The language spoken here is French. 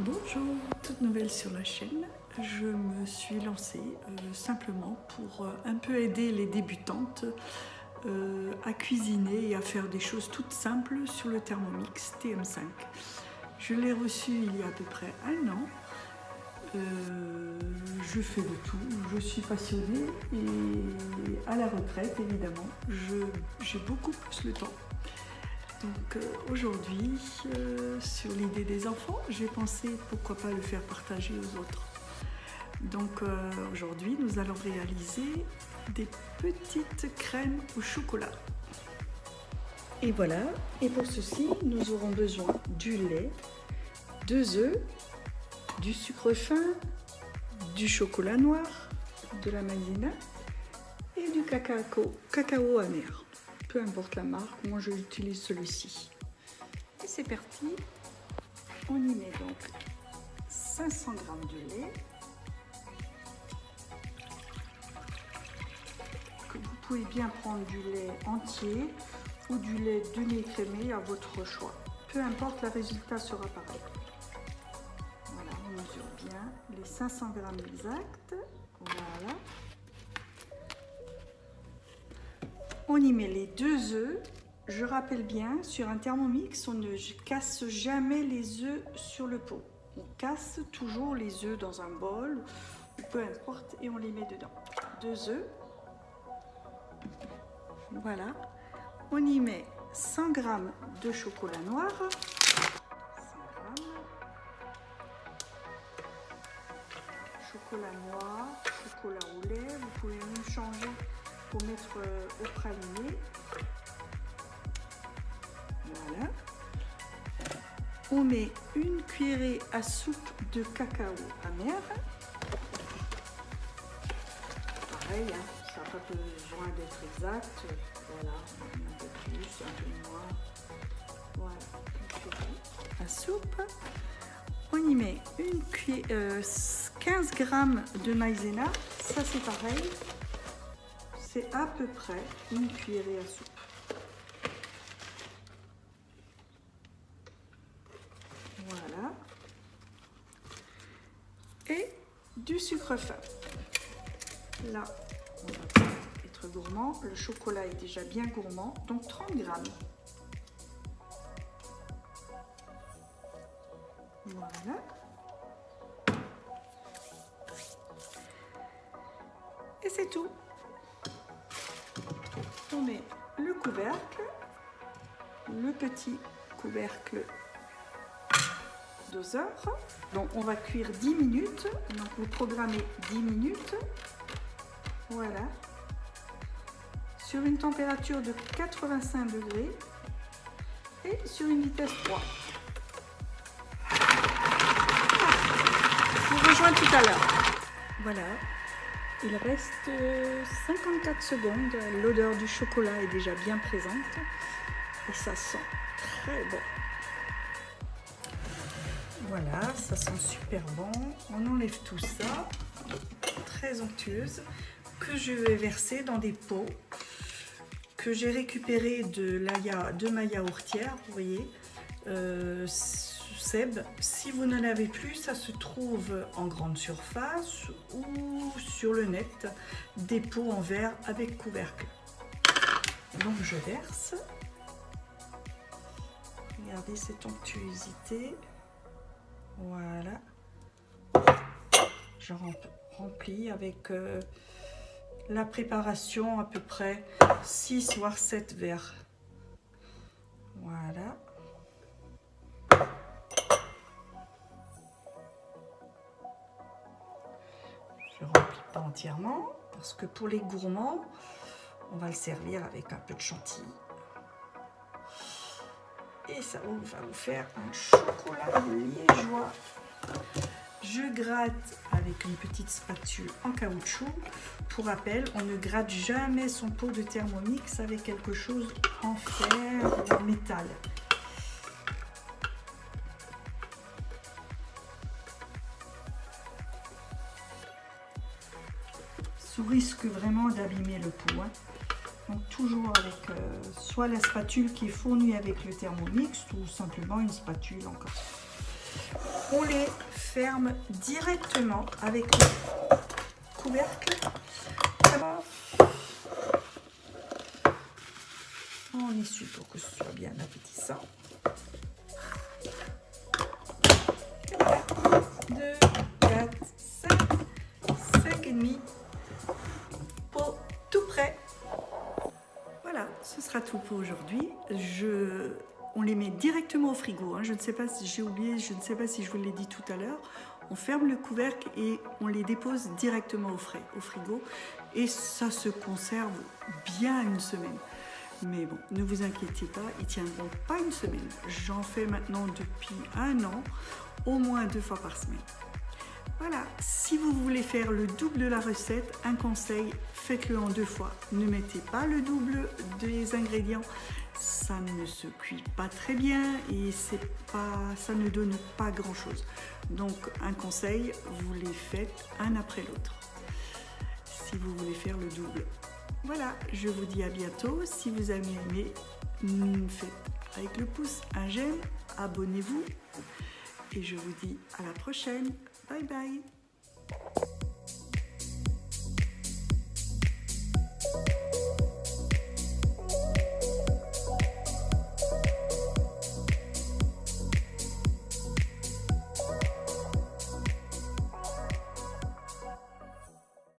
Bonjour, toute nouvelle sur la chaîne. Je me suis lancée simplement pour un peu aider les débutantes à cuisiner et à faire des choses toutes simples sur le Thermomix TM5. Je l'ai reçu il y a à peu près un an. Je fais de tout, je suis passionnée et à la retraite évidemment, j'ai beaucoup plus le temps. Donc aujourd'hui, sur l'idée des enfants, j'ai pensé pourquoi pas le faire partager aux autres. Donc aujourd'hui, nous allons réaliser des petites crèmes au chocolat. Et voilà, et pour ceci, nous aurons besoin du lait, 2 œufs, du sucre fin, du chocolat noir, de la maïzena et du cacao amer. Peu importe la marque, moi j'utilise celui-ci. Et c'est parti, on y met donc 500 g de lait, que vous pouvez bien prendre du lait entier ou du lait demi-écrémé à votre choix. Peu importe, le résultat sera pareil. Voilà, on mesure bien les 500 g exacts, voilà. On y met les 2 œufs. Je rappelle bien, sur un Thermomix, on ne casse jamais les œufs sur le pot. On casse toujours les œufs dans un bol, peu importe, et on les met dedans. 2 œufs. Voilà. On y met 100 g de chocolat noir. 100 g. Chocolat noir, chocolat au lait. Vous pouvez même changer pour mettre au praliné. Voilà. On met une cuillerée à soupe de cacao amer. Pareil, hein, ça n'a pas besoin d'être exact. Voilà, un peu plus, un peu moins. Voilà, une cuillerée à soupe. On y met 15 g de maïzena. Ça c'est pareil. C'est à peu près une cuillerée à soupe. Voilà. Et du sucre fin. Là, on va être gourmand. Le chocolat est déjà bien gourmand, donc 30 g. Voilà. Et c'est tout. On met le couvercle, le petit couvercle doseur. Donc on va cuire 10 minutes. Donc vous programmez 10 minutes. Voilà. Sur une température de 85 degrés et sur une vitesse 3. Je vous rejoins tout à l'heure. Voilà. Il reste 54 secondes, l'odeur du chocolat est déjà bien présente et ça sent très bon. Voilà, ça sent super bon. On enlève tout ça, très onctueuse, que je vais verser dans des pots que j'ai récupéré de ma yaourtière, vous voyez. Seb, si vous n'en avez plus, ça se trouve en grande surface ou sur le net, des pots en verre avec couvercle. Donc je verse. Regardez cette onctuosité. Voilà. Je remplis avec la préparation à peu près 6 voire 7 verres. Voilà. Je ne remplis pas entièrement parce que pour les gourmands, on va le servir avec un peu de chantilly. Et ça va vous faire un chocolat liégeois. Je gratte avec une petite spatule en caoutchouc. Pour rappel, on ne gratte jamais son pot de Thermomix avec quelque chose en fer ou en métal. Sous risque vraiment d'abîmer le pot. Hein. Donc toujours avec soit la spatule qui est fournie avec le Thermomix ou simplement une spatule encore. on les ferme directement avec le couvercle. On essuie pour que ce soit bien appétissant. 2, 4, 5 et demi pour tout prêt. Voilà, ce sera tout pour aujourd'hui. On les met directement au frigo. Je ne sais pas si j'ai oublié, je ne sais pas si je vous l'ai dit tout à l'heure. On ferme le couvercle et on les dépose directement au frigo. Et ça se conserve bien une semaine. Mais bon, ne vous inquiétez pas, ils ne tiendront pas une semaine. J'en fais maintenant depuis 1 an, au moins 2 fois par semaine. Voilà, si vous voulez faire le double de la recette, un conseil, faites-le en 2 fois. Ne mettez pas le double des ingrédients, ça ne se cuit pas très bien et ça ne donne pas grand-chose. Donc un conseil, vous les faites un après l'autre, si vous voulez faire le double. Voilà, je vous dis à bientôt. Si vous avez aimé, faites avec le pouce un j'aime, abonnez-vous et je vous dis à la prochaine. Bye bye.